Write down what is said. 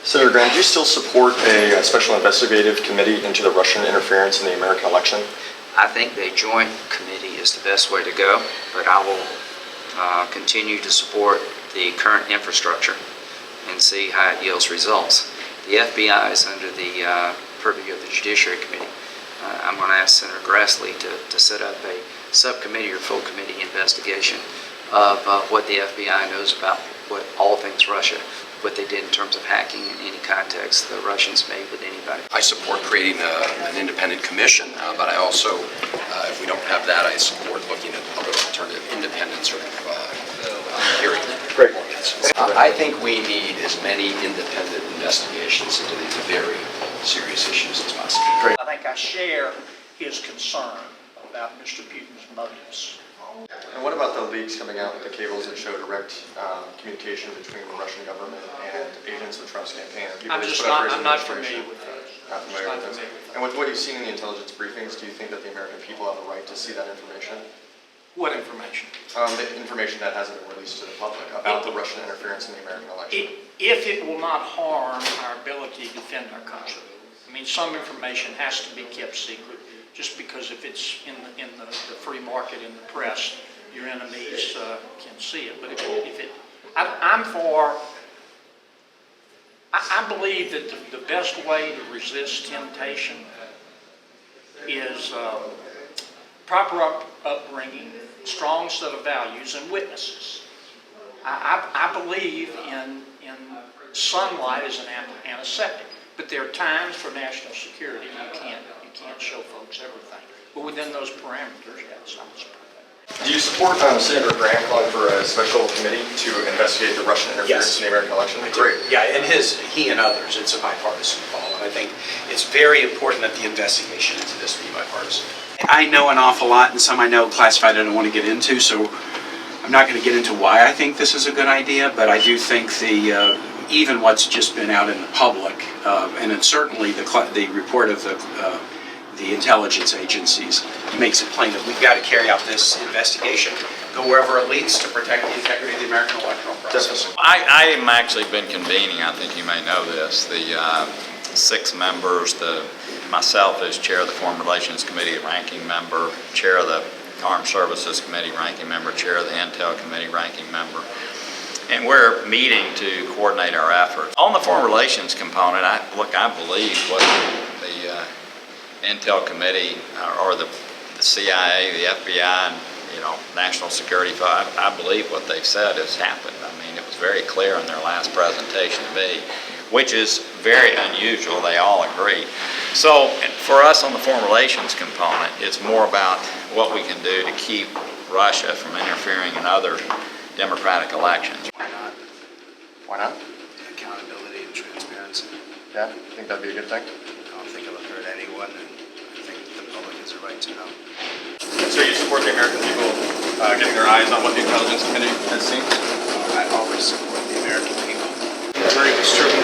Senator Graham, do you still support a special investigative committee into the Russian interference in the American election? I think the joint committee is the best way to go, but I will continue to support the current infrastructure and see how it yields results. The FBI is under the purview of the Judiciary Committee. I'm going to ask Senator Grassley to set up a subcommittee or full committee investigation of what the FBI knows about all things Russia, what they did in terms of hacking in any context the Russians made with anybody. I support creating an independent commission, but I also, if we don't have that, I support looking at other alternative independent sort of hearing. Great. I think we need as many independent investigations into these very serious issues as possible. I think I share his concern about Mr. Putin's motives. And what about the leaks coming out with the cables that show direct communication between the Russian government and agents of Trump's campaign? I'm not familiar with those. Not familiar with those. And with what you've seen in the intelligence briefings, do you think that the American people have a right to see that information? What information? The information that hasn't been released to the public about the Russian interference in the American election. If it will not harm our ability to defend our country. I mean, some information has to be kept secret, just because if it's in the free market, in the press, your enemies can see it. But I believe that the best way to resist temptation is proper upbringing, strong set of values, and witnesses. I believe in sunlight as an antiseptic, but there are times for national security you can't show folks everything. But within those parameters, yes, I'm supportive. Do you support Senator Graham calling for a special committee to investigate the Russian interference in the American election? Great. Yeah, and he and others, it's a bipartisan call, and I think it's very important that the investigation into this be bipartisan. I know an awful lot, and some I know classified I don't want to get into, so I'm not going to get into why I think this is a good idea, but I do think even what's just been out in the public, and it's certainly the report of the intelligence agencies makes it plain that we've got to carry out this investigation, go wherever it leads to protect the integrity of the American electoral process. I am actually been convening, I think you may know this, the 6 members, myself as chair of the Foreign Relations Committee, ranking member, chair of the Armed Services Committee, ranking member, chair of the Intel Committee, ranking member. And we're meeting to coordinate our efforts. On the foreign relations component, I believe what the Intel Committee or the CIA, the FBI, and National Security, I believe what they've said has happened. I mean, it was very clear in their last presentation to me, which is very unusual. They all agree. So for us on the foreign relations component, it's more about what we can do to keep Russia from interfering in other democratic elections. Why not? Why not? Accountability and transparency. Yeah, I think that'd be a good thing. I don't think it'll hurt anyone, and I think the public has a right to know. So you support the American people getting their eyes on what the intelligence committee has seen? I always support the American people. Very disturbing.